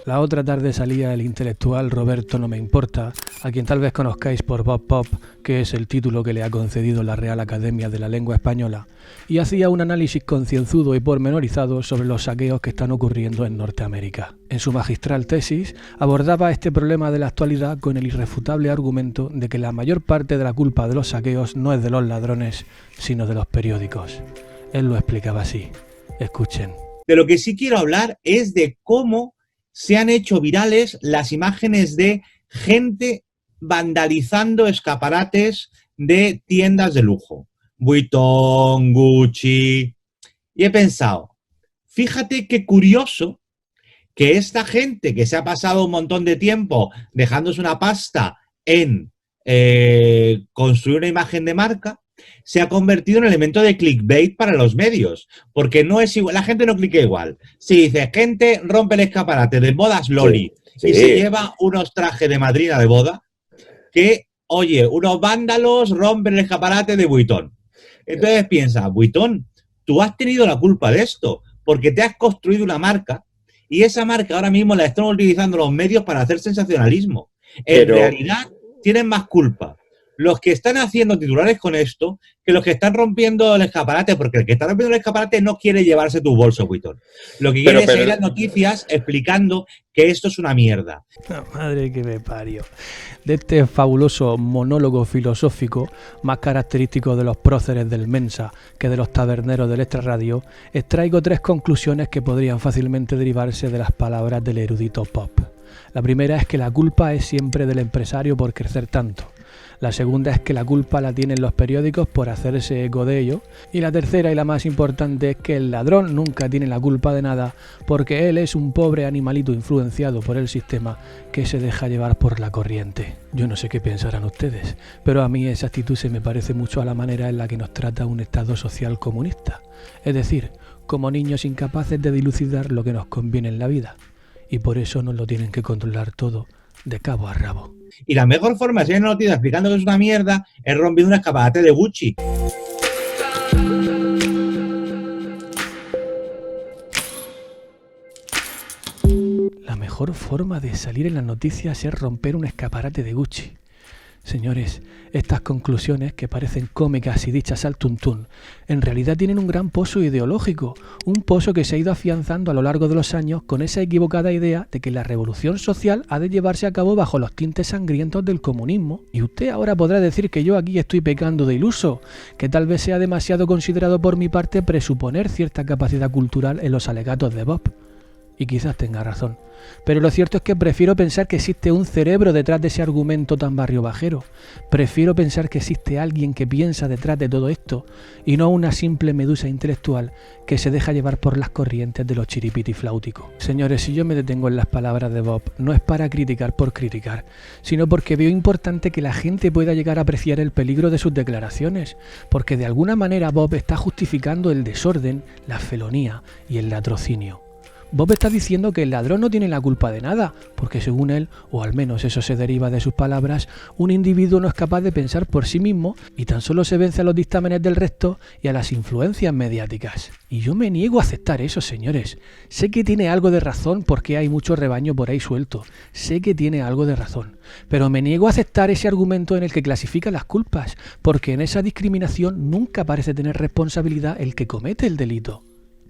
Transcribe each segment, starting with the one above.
La otra tarde salía el intelectual Roberto No Me Importa, a quien tal vez conozcáis por Bob Pop, que es el título que le ha concedido la Real Academia de la Lengua Española, y hacía un análisis concienzudo y pormenorizado sobre los saqueos que están ocurriendo en Norteamérica. En su magistral tesis abordaba este problema de la actualidad con el irrefutable argumento de que la mayor parte de la culpa de los saqueos no es de los ladrones, sino de los periódicos. Él lo explicaba así. Escuchen. De lo que sí quiero hablar es de cómo se han hecho virales las imágenes de gente vandalizando escaparates de tiendas de lujo. Vuitton, Gucci. Y he pensado, fíjate qué curioso que esta gente que se ha pasado un montón de tiempo dejándose una pasta en construir una imagen de marca, se ha convertido en elemento de clickbait para los medios, porque no es igual, la gente no clica igual. Si dice, gente rompe el escaparate de bodas Loli y se lleva unos trajes de madrina de boda, que, oye, unos vándalos rompen el escaparate de Vuitton. Entonces piensa, Vuitton, tú has tenido la culpa de esto, porque te has construido una marca y esa marca ahora mismo la están utilizando los medios para hacer sensacionalismo. En realidad tienen más culpa los que están haciendo titulares con esto que los que están rompiendo el escaparate, porque el que está rompiendo el escaparate no quiere llevarse tu bolso, Vuitton. Lo que quiere es seguir las noticias explicando que esto es una mierda. No, madre que me parió. De este fabuloso monólogo filosófico, más característico de los próceres del Mensa que de los taberneros del extrarradio, extraigo 3 conclusiones que podrían fácilmente derivarse de las palabras del erudito Pop. La primera es que la culpa es siempre del empresario por crecer tanto. La segunda es que la culpa la tienen los periódicos por hacerse eco de ello. Y la tercera y la más importante es que el ladrón nunca tiene la culpa de nada porque él es un pobre animalito influenciado por el sistema que se deja llevar por la corriente. Yo no sé qué pensarán ustedes, pero a mí esa actitud se me parece mucho a la manera en la que nos trata un Estado social comunista. Es decir, como niños incapaces de dilucidar lo que nos conviene en la vida. Y por eso nos lo tienen que controlar todo de cabo a rabo. Y la mejor forma de seguir una noticia explicando que es una mierda es rompiendo un escaparate de Gucci. La mejor forma de salir en las noticias es romper un escaparate de Gucci. Señores, estas conclusiones, que parecen cómicas y dichas al tuntún, en realidad tienen un gran pozo ideológico, un pozo que se ha ido afianzando a lo largo de los años con esa equivocada idea de que la revolución social ha de llevarse a cabo bajo los tintes sangrientos del comunismo. Y usted ahora podrá decir que yo aquí estoy pecando de iluso, que tal vez sea demasiado considerado por mi parte presuponer cierta capacidad cultural en los alegatos de Bob. Y quizás tenga razón. Pero lo cierto es que prefiero pensar que existe un cerebro detrás de ese argumento tan barrio bajero. Prefiero pensar que existe alguien que piensa detrás de todo esto y no una simple medusa intelectual que se deja llevar por las corrientes de los chiripitifláuticos. Señores, si yo me detengo en las palabras de Bob, no es para criticar por criticar, sino porque veo importante que la gente pueda llegar a apreciar el peligro de sus declaraciones, porque de alguna manera Bob está justificando el desorden, la felonía y el latrocinio. Bob está diciendo que el ladrón no tiene la culpa de nada, porque según él, o al menos eso se deriva de sus palabras, un individuo no es capaz de pensar por sí mismo y tan solo se vence a los dictámenes del resto y a las influencias mediáticas. Y yo me niego a aceptar eso, señores. Sé que tiene algo de razón porque hay mucho rebaño por ahí suelto. Sé que tiene algo de razón. Pero me niego a aceptar ese argumento en el que clasifica las culpas, porque en esa discriminación nunca parece tener responsabilidad el que comete el delito.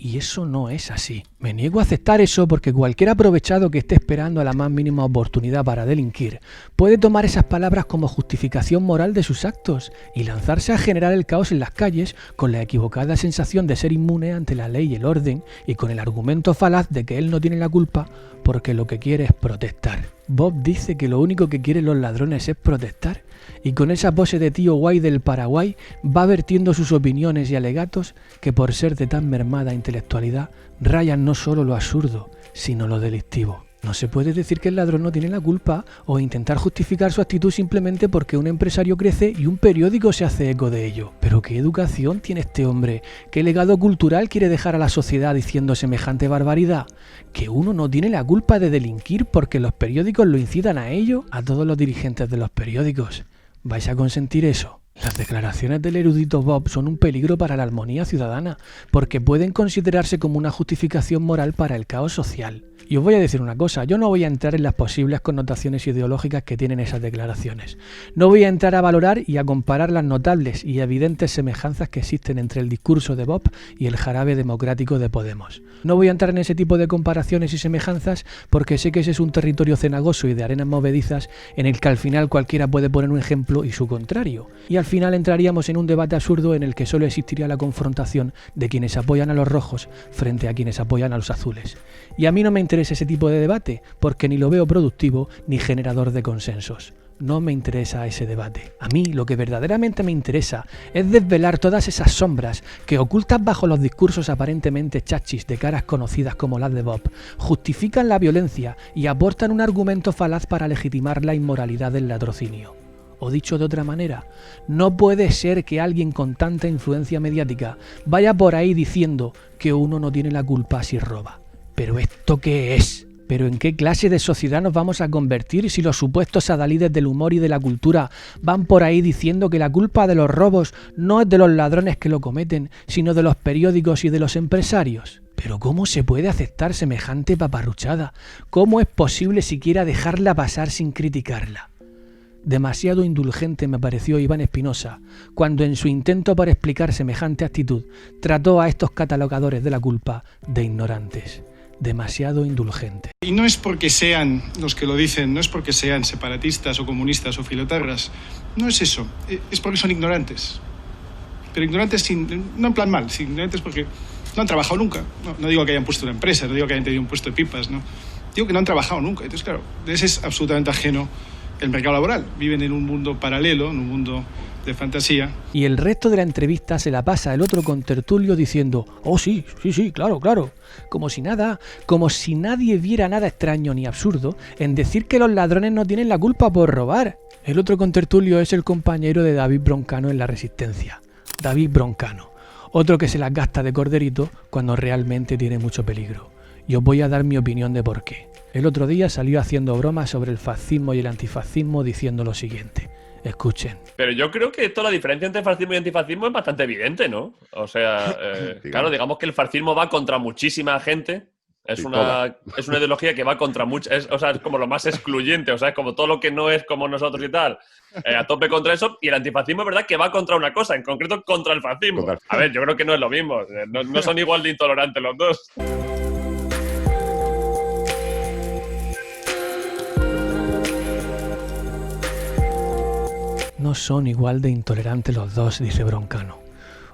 Y eso no es así. Me niego a aceptar eso porque cualquier aprovechado que esté esperando a la más mínima oportunidad para delinquir puede tomar esas palabras como justificación moral de sus actos y lanzarse a generar el caos en las calles con la equivocada sensación de ser inmune ante la ley y el orden y con el argumento falaz de que él no tiene la culpa porque lo que quiere es protestar. Bob dice que lo único que quieren los ladrones es protestar y con esa pose de tío guay del Paraguay va vertiendo sus opiniones y alegatos que por ser de tan mermada intelectualidad rayan no solo lo absurdo, sino lo delictivo. No se puede decir que el ladrón no tiene la culpa o intentar justificar su actitud simplemente porque un empresario crece y un periódico se hace eco de ello. Pero ¿qué educación tiene este hombre? ¿Qué legado cultural quiere dejar a la sociedad diciendo semejante barbaridad? ¿Que uno no tiene la culpa de delinquir porque los periódicos lo incitan a ello? A todos los dirigentes de los periódicos, ¿vais a consentir eso? Las declaraciones del erudito Bob son un peligro para la armonía ciudadana, porque pueden considerarse como una justificación moral para el caos social. Y os voy a decir una cosa, yo no voy a entrar en las posibles connotaciones ideológicas que tienen esas declaraciones. No voy a entrar a valorar y a comparar las notables y evidentes semejanzas que existen entre el discurso de Bob y el jarabe democrático de Podemos. No voy a entrar en ese tipo de comparaciones y semejanzas porque sé que ese es un territorio cenagoso y de arenas movedizas en el que al final cualquiera puede poner un ejemplo y su contrario. Y al final entraríamos en un debate absurdo en el que solo existiría la confrontación de quienes apoyan a los rojos frente a quienes apoyan a los azules. Y a mí no me interesa ese tipo de debate, porque ni lo veo productivo ni generador de consensos. No me interesa ese debate. A mí lo que verdaderamente me interesa es desvelar todas esas sombras que, ocultas bajo los discursos aparentemente chachis de caras conocidas como las de Bob, justifican la violencia y aportan un argumento falaz para legitimar la inmoralidad del latrocinio. O dicho de otra manera, no puede ser que alguien con tanta influencia mediática vaya por ahí diciendo que uno no tiene la culpa si roba. ¿Pero esto qué es? ¿Pero en qué clase de sociedad nos vamos a convertir si los supuestos adalides del humor y de la cultura van por ahí diciendo que la culpa de los robos no es de los ladrones que lo cometen, sino de los periódicos y de los empresarios? ¿Pero cómo se puede aceptar semejante paparruchada? ¿Cómo es posible siquiera dejarla pasar sin criticarla? Demasiado indulgente me pareció Iván Espinosa cuando en su intento por explicar semejante actitud trató a estos catalogadores de la culpa de ignorantes. Demasiado indulgente. Y no es porque sean los que lo dicen, no es porque sean separatistas o comunistas o filotarras, no es eso, es porque son ignorantes. Pero ignorantes no en plan mal, ignorantes porque no han trabajado nunca. No digo que hayan puesto una empresa, no digo que hayan tenido un puesto de pipas, no. Digo que no han trabajado nunca. Entonces, claro, de ese es absolutamente ajeno el mercado laboral. Viven en un mundo paralelo, en un mundo de fantasía. Y el resto de la entrevista se la pasa el otro contertulio diciendo: oh sí, claro. Como si nada, como si nadie viera nada extraño ni absurdo en decir que los ladrones no tienen la culpa por robar. El otro contertulio es el compañero de David Broncano en La Resistencia. David Broncano, otro que se las gasta de corderito cuando realmente tiene mucho peligro. Y os voy a dar mi opinión de por qué. El otro día salió haciendo bromas sobre el fascismo y el antifascismo diciendo lo siguiente. Escuchen. Pero yo creo que la diferencia entre fascismo y antifascismo es bastante evidente, ¿no? O sea, claro, digamos que el fascismo va contra muchísima gente. Es una ideología que va contra o sea, es como lo más excluyente, o sea, es como todo lo que no es como nosotros y tal, a tope contra eso. Y el antifascismo es verdad que va contra una cosa, en concreto contra el fascismo. A ver, yo creo que no es lo mismo, no son igual de intolerantes los dos. No son igual de intolerantes los dos, dice Broncano.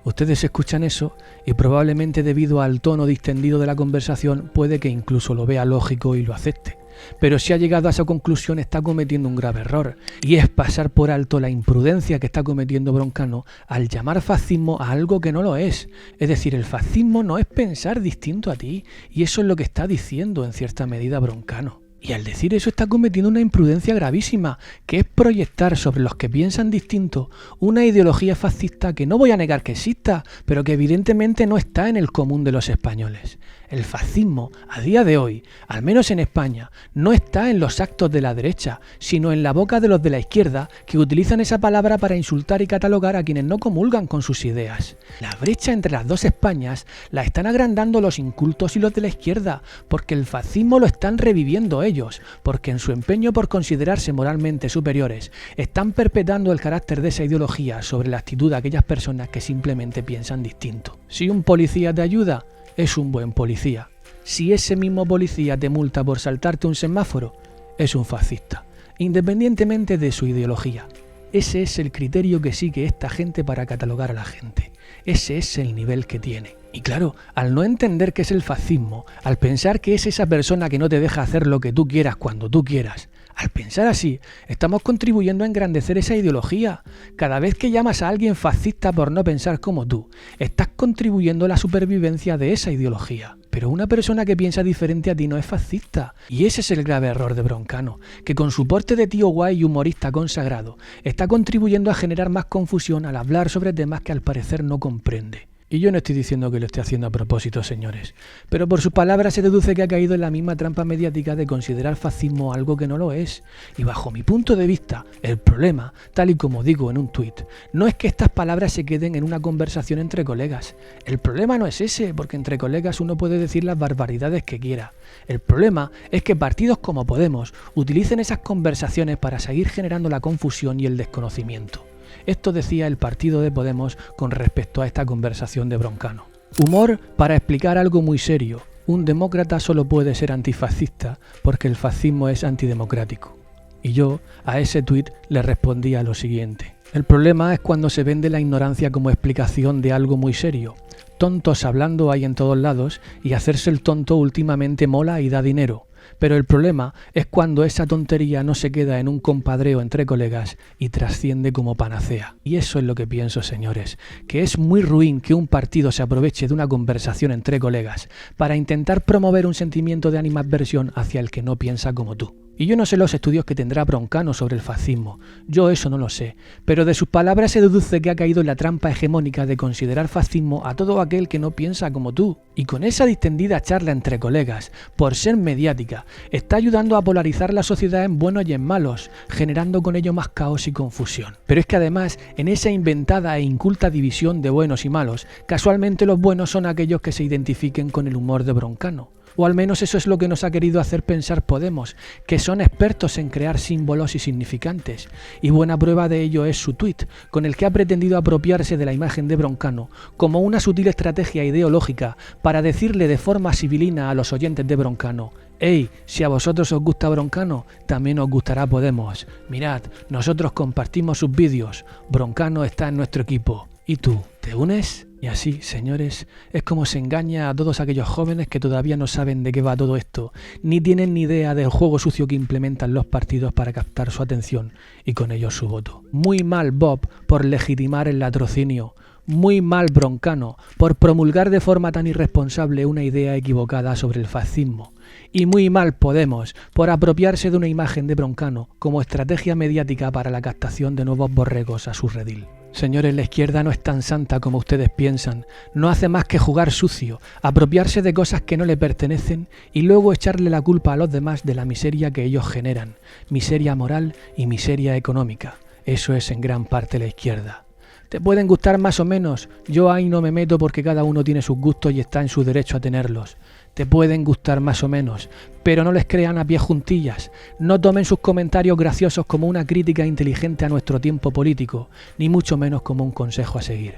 Ustedes escuchan eso y probablemente debido al tono distendido de la conversación puede que incluso lo vea lógico y lo acepte. Pero si ha llegado a esa conclusión está cometiendo un grave error, y es pasar por alto la imprudencia que está cometiendo Broncano al llamar fascismo a algo que no lo es. Es decir, el fascismo no es pensar distinto a ti, y eso es lo que está diciendo en cierta medida Broncano. Y al decir eso está cometiendo una imprudencia gravísima, que es proyectar sobre los que piensan distinto una ideología fascista que no voy a negar que exista, pero que evidentemente no está en el común de los españoles. El fascismo, a día de hoy, al menos en España, no está en los actos de la derecha, sino en la boca de los de la izquierda, que utilizan esa palabra para insultar y catalogar a quienes no comulgan con sus ideas. La brecha entre las dos Españas la están agrandando los incultos y los de la izquierda, porque el fascismo lo están reviviendo ellos, porque en su empeño por considerarse moralmente superiores, están perpetuando el carácter de esa ideología sobre la actitud de aquellas personas que simplemente piensan distinto. Si un policía te ayuda, es un buen policía. Si ese mismo policía te multa por saltarte un semáforo, es un fascista, independientemente de su ideología. Ese es el criterio que sigue esta gente para catalogar a la gente. Ese es el nivel que tiene. Y claro, al no entender qué es el fascismo, al pensar que es esa persona que no te deja hacer lo que tú quieras cuando tú quieras, al pensar así, estamos contribuyendo a engrandecer esa ideología. Cada vez que llamas a alguien fascista por no pensar como tú, estás contribuyendo a la supervivencia de esa ideología. Pero una persona que piensa diferente a ti no es fascista. Y ese es el grave error de Broncano, que con su porte de tío guay y humorista consagrado, está contribuyendo a generar más confusión al hablar sobre temas que al parecer no comprende. Y yo no estoy diciendo que lo esté haciendo a propósito, señores, pero por sus palabras se deduce que ha caído en la misma trampa mediática de considerar fascismo algo que no lo es. Y bajo mi punto de vista, el problema, tal y como digo en un tuit, no es que estas palabras se queden en una conversación entre colegas. El problema no es ese, porque entre colegas uno puede decir las barbaridades que quiera. El problema es que partidos como Podemos utilicen esas conversaciones para seguir generando la confusión y el desconocimiento. Esto decía el partido de Podemos con respecto a esta conversación de Broncano. Humor para explicar algo muy serio. Un demócrata solo puede ser antifascista porque el fascismo es antidemocrático. Y yo a ese tuit le respondía lo siguiente. El problema es cuando se vende la ignorancia como explicación de algo muy serio. Tontos hablando hay en todos lados y hacerse el tonto últimamente mola y da dinero. Pero el problema es cuando esa tontería no se queda en un compadreo entre colegas y trasciende como panacea. Y eso es lo que pienso, señores, que es muy ruin que un partido se aproveche de una conversación entre colegas para intentar promover un sentimiento de animadversión hacia el que no piensa como tú. Y yo no sé los estudios que tendrá Broncano sobre el fascismo, yo eso no lo sé, pero de sus palabras se deduce que ha caído en la trampa hegemónica de considerar fascismo a todo aquel que no piensa como tú. Y con esa distendida charla entre colegas, por ser mediática, está ayudando a polarizar la sociedad en buenos y en malos, generando con ello más caos y confusión. Pero es que además, en esa inventada e inculta división de buenos y malos, casualmente los buenos son aquellos que se identifiquen con el humor de Broncano. O al menos eso es lo que nos ha querido hacer pensar Podemos, que son expertos en crear símbolos y significantes. Y buena prueba de ello es su tuit, con el que ha pretendido apropiarse de la imagen de Broncano como una sutil estrategia ideológica para decirle de forma sibilina a los oyentes de Broncano: «Hey, si a vosotros os gusta Broncano, también os gustará Podemos. Mirad, nosotros compartimos sus vídeos, Broncano está en nuestro equipo. ¿Y tú, te unes?». Y así, señores, es como se engaña a todos aquellos jóvenes que todavía no saben de qué va todo esto, ni tienen ni idea del juego sucio que implementan los partidos para captar su atención y con ello su voto. Muy mal Bob por legitimar el latrocinio. Muy mal Broncano por promulgar de forma tan irresponsable una idea equivocada sobre el fascismo. Y muy mal Podemos por apropiarse de una imagen de Broncano como estrategia mediática para la captación de nuevos borregos a su redil. Señores, la izquierda no es tan santa como ustedes piensan, no hace más que jugar sucio, apropiarse de cosas que no le pertenecen y luego echarle la culpa a los demás de la miseria que ellos generan, miseria moral y miseria económica. Eso es en gran parte la izquierda. Te pueden gustar más o menos, yo ahí no me meto porque cada uno tiene sus gustos y está en su derecho a tenerlos. Te pueden gustar más o menos, pero no les crean a pie juntillas, no tomen sus comentarios graciosos como una crítica inteligente a nuestro tiempo político, ni mucho menos como un consejo a seguir.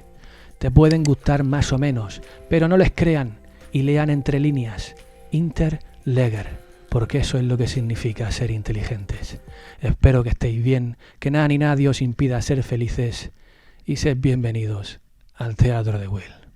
Te pueden gustar más o menos, pero no les crean y lean entre líneas, inter leger, porque eso es lo que significa ser inteligentes. Espero que estéis bien, que nada ni nadie os impida ser felices y sed bienvenidos al Teatro de Will.